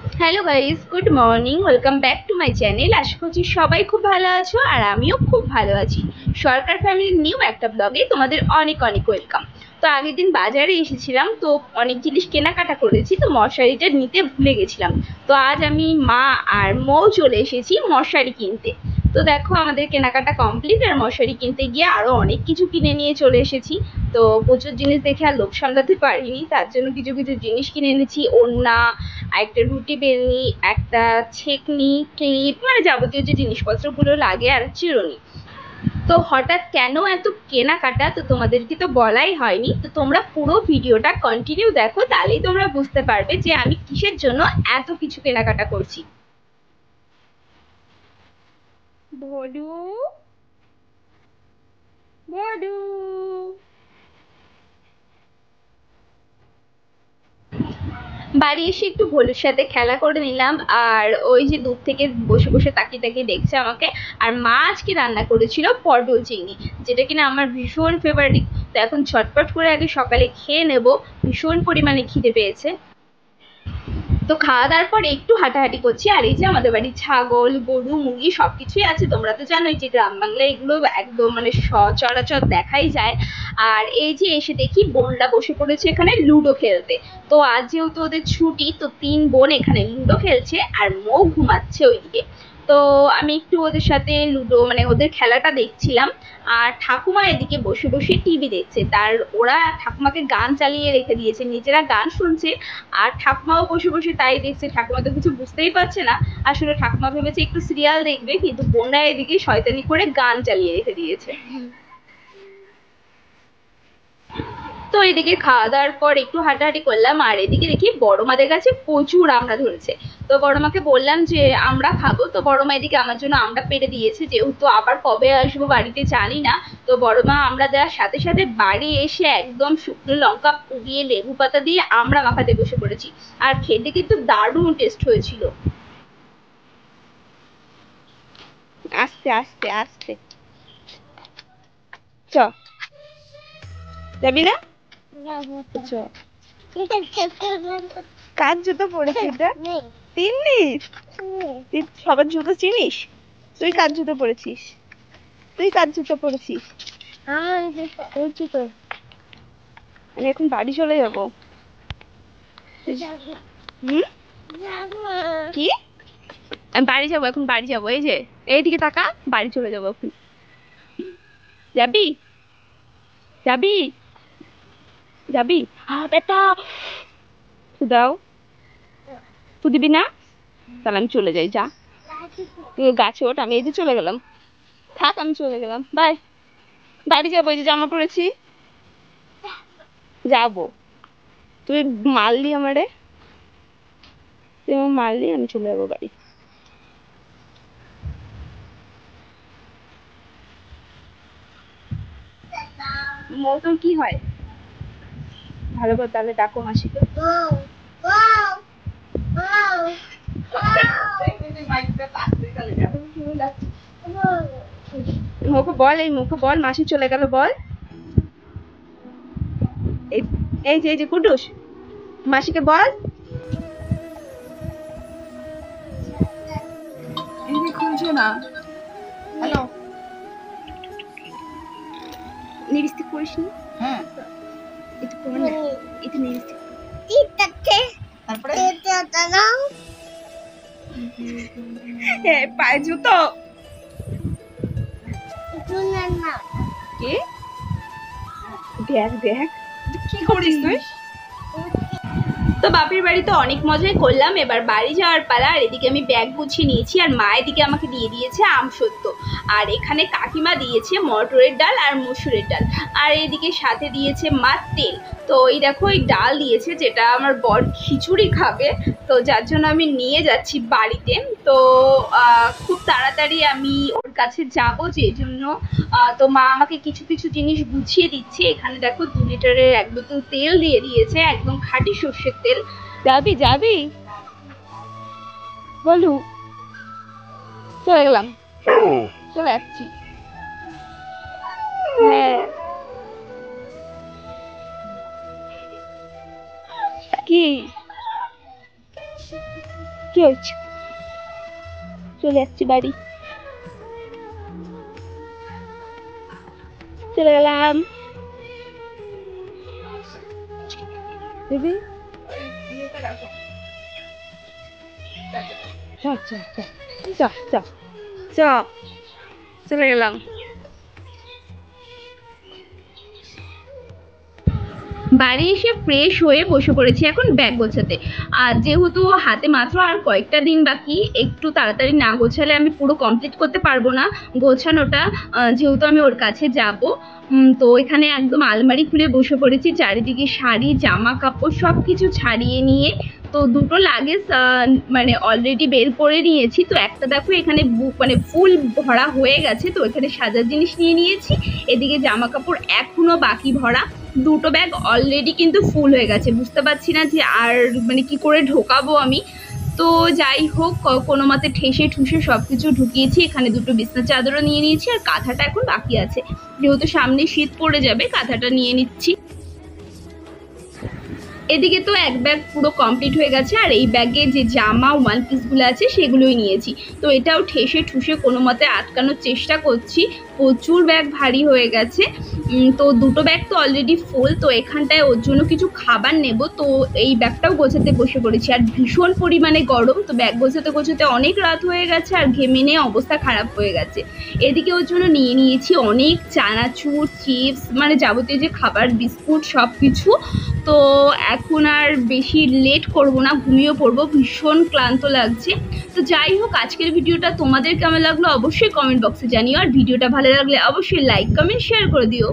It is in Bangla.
Hello guys, good morning, welcome back to my channel. আশা করছি সবাই খুব ভালো আছো আর আমিও খুব ভালো আছি। সরকার ফ্যামিলির নিউ একটা ব্লগে তোমাদের অনেক অনেক ওয়েলকাম। তো আগের দিন বাজারে এসেছিলাম, তো অনেক জিনিস কেনাকাটা করেছি, তো মশারিটা নিতে ভুলে গেছিলাম। তো আজ আমি, মা আর মৌ চলে এসেছি মশারি কিনতে। তো দেখো আমাদের কেনাকাটা কমপ্লিট, আর মশারি কিনতে গিয়ে আরো অনেক কিছু কিনে নিয়ে চলে এসেছি। তো প্রচুর জিনিস দেখে আর লোভ সামলাতে পারিনি, তার জন্য কিছু কিছু জিনিস কিনে এনেছি। ওড়না, একটা রুটি বেলনি, একটা ছেঁকনি, ক্লিপ, মানে যাবতীয় যে জিনিসপত্রগুলো লাগে, আর চিরুনি। তো হঠাৎ কেন এত কেনাকাটা, তো তোমাদেরকে তো বলাই হয়নি। তো তোমরা পুরো ভিডিওটা কন্টিনিউ দেখো, তাহলেই তোমরা বুঝতে পারবে যে আমি কিসের জন্য এত কিছু কেনাকাটা করছি। ভলু, ভলু, বাড়ি এসে একটু ভলুর সাথে খেলা করে নিলাম, আর ওই যে দূর থেকে বসে বসে তাকিয়ে তাকিয়ে দেখছে আমাকে। আর মা আজকে রান্না করেছিল পটল চিংড়ি, যেটা কিনা আমার ভীষণ ফেভারিট। তো এখন ঝটপট করে আগে সকালে খেয়ে নেব, ভীষণ পরিমাণে খিদে পেয়েছে। তো খাওয়া দাওয়ার পর একটু হাঁটাহাঁটি করছি। আর এই যে আমাদের বাড়ির ছাগল, গরু, মুরগি সবকিছুই আছে। তোমরা তো জানোই যে গ্রাম বাংলায় এগুলো একদম মানে সচরাচর দেখাই যায়। আর এই যে এসে দেখি বোনরা বসে পড়েছে এখানে লুডো খেলতে। তো আজ যেহেতু ওদের ছুটি, তো তিন বোন এখানে লুডো খেলছে আর মৌ ঘুমাচ্ছে ওইদিকে। তো আমি একটু ওদের সাথে লুডো মানে ওদের খেলাটা দেখছিলাম। আর ঠাকুমা এদিকে বসে বসে টিভি দেখছে। তার ওরা ঠাকুমাকে গান চালিয়ে রেখে দিয়েছে, নিজেরা গান শুনছে আর ঠাকুমাও বসে বসে তাই দেখছে। ঠাকুমা তো কিছু বুঝতেই পারছে না। আসলে ঠাকুমা ভেবেছে একটু সিরিয়াল দেখবে, কিন্তু বোনরা এদিকে শয়তানি করে গান চালিয়ে রেখে দিয়েছে। তো এদিকে খাওয়া দাওয়ার পর একটু হাঁটাহাঁটি করলাম, আর এদিকে দেখি বড় মাদের কাছে প্রচুর আমড়া ধরেছে। তো বড় মাকে বললাম যে আমরা খাবো, তো বড় মা এদিকে আমার জন্য আমড়া পেড়ে দিয়েছে। যেহেতু আবার কবে আসবো বাড়িতে জানি না, তো বড় মা আমড়া দেওয়ার সাথে সাথে বাড়ি এসে একদম শুকনো লঙ্কা পুড়িয়ে লেবু পাতা দিয়ে আমড়া মাখাতে বসে পড়েছি। আর খেতে কিন্তু দারুণ টেস্ট হয়েছিল। আস্তে আস্তে আস্তে, চ, যাবি না? চ। কার জুতো পরেছে এটা? চিনিস? তুই সবার জুতো চিনিস? তুই কার জুতো পরেছিস? তুই কার জুতো পরেছিস? তোর জুতো। আমি এখন বাড়ি চলে যাবো। হুম, কি? আমি বাড়ি যাবো, এখন বাড়ি যাবো। এই যে এইদিকে তাকা, বাড়ি চলে যাবো এখন। যাবি? যাবি? যাবি? বেটা, তু দাও। তু দিবি না? তাহলে আমি চলে যাই, যা। তুই গাছে ওঠ, আমি এই যে চলে গেলাম। থাক, আমি চলে গেলাম, বাই। বাড়ি যাবো, এই যে জামা পরেছি, যাবো। তুই মারলি আমারে, তুই আমার মারলি, আমি চলে যাবো বাড়ি। মৌসুম কি হয়? ভালো করে তাহলে ডাকো মাসিকে। মুখে বল, এই মুখে বল, মাসি চলে গেল বল। এই, এই যে কুটুস, মাসিকে বল। খুলছে না। হ্যালো, লিপস্টিক পরিস নি? হ্যাঁ, একটু পর না, একটু লিপস্টিক। তারপরে পায়ে জুতো কি? দেখ দেখ, কি করিস তুই? তো বাপের বাড়িতে অনেক মজাই করলাম, এবার বাড়ি যাওয়ার পালা। আর এদিকে আমি ব্যাগ গুছিয়ে নিয়েছি, আর মা এদিকে আমাকে দিয়ে দিয়েছে আমসত্ত্ব। আর এখানে কাকিমা দিয়েছে মটরের ডাল আর মসুরের ডাল। আর এদিকে সাথে দিয়েছে মা তেল। তো এই দেখো, এই ডাল দিয়েছে, যেটা আমার বর খিচুড়ি খাবে। তো যার জন্য আমি নিয়ে যাচ্ছি বাড়িতে। তো খুব তাড়াতাড়ি আমি ওর কাছে যাবো, যে জন্য তো মা আমাকে কিছু কিছু জিনিস গুছিয়ে দিচ্ছে। এখানে দেখো 2 লিটারের 1 বোতল তেল দিয়ে দিয়েছে, একদম খাঁটি সর্ষের তেল। যাবি যাবি? বলু, চলে গেলাম, চলে যাচ্ছি। হ্যাঁ, কি? কি হচ্ছে? চলে আসছি বাড়ি, চলে গেলাম। দিদি চলে গেলাম। বাড়ি এসে ফ্রেশ হয়ে বসে পড়েছি এখন ব্যাগ গোছাতে। আর যেহেতু হাতে মাত্র আর কয়েকটা দিন বাকি, একটু তাড়াতাড়ি না গোছালে আমি পুরো কমপ্লিট করতে পারবো না গোছানোটা, যেহেতু আমি ওর কাছে যাব। তো এখানে একদম আলমারি খুলে বসে পড়েছি, চারিদিকে শাড়ি জামা কাপড় সব কিছু ছাড়িয়ে নিয়ে। তো দুটো লাগেজ মানে অলরেডি বের করে নিয়েছি। তো একটা দেখো এখানে মানে ফুল ভরা হয়ে গেছে, তো এখানে সাজার জিনিস নিয়ে নিয়েছি। এদিকে জামা কাপড় এখনো বাকি ভরা, দুটো ব্যাগ অলরেডি কিন্তু ফুল হয়ে গেছে। বুঝতে পারছি না যে আর মানে কি করে ঢোকাবো আমি। তো যাই হোক, কোনো মতে ঠেসে ঠুসে সব কিছু ঢুকিয়েছি। এখানে দুটো বিছনা চাদরও নিয়ে নিয়েছি, আর কাঁথাটা এখন বাকি আছে, যেহেতু সামনে শীত পড়ে যাবে কাঁথাটা নিয়ে নিচ্ছি। এদিকে তো এক ব্যাগ পুরো কমপ্লিট হয়ে গেছে, আর এই ব্যাগে যে জামা ওয়ান পিসগুলো আছে সেগুলোই নিয়েছি। তো এটাও ঠেসে ঠুসে কোনো মতে আটকানোর চেষ্টা করছি, প্রচুর ব্যাগ ভারী হয়ে গেছে। তো দুটো ব্যাগ তো অলরেডি ফুল, তো এখানটায় ওর জন্য কিছু খাবার নেব। তো এই ব্যাগটাও গোছাতে বসে পড়েছি, আর ভীষণ পরিমাণে গরম। তো ব্যাগ গোছাতে গোছাতে অনেক রাত হয়ে গেছে, আর ঘেমে নিয়ে অবস্থা খারাপ হয়ে গেছে। এদিকে ওর জন্য নিয়ে নিয়েছি অনেক চানাচুর, চিপস, মানে যাবতীয় যে খাবার, বিস্কুট সব কিছু। তো এখন আর বেশি লেট করব না, ঘুমিয়ে পড়বো, ভীষণ ক্লান্ত লাগছে। তো যাই হোক, আজকের ভিডিওটা তোমাদের কেমন লাগলো অবশ্যই কমেন্ট বক্সে জানিও, আর ভিডিওটা ভালো লাগলে অবশ্যই লাইক কমেন্ট শেয়ার করে দিও।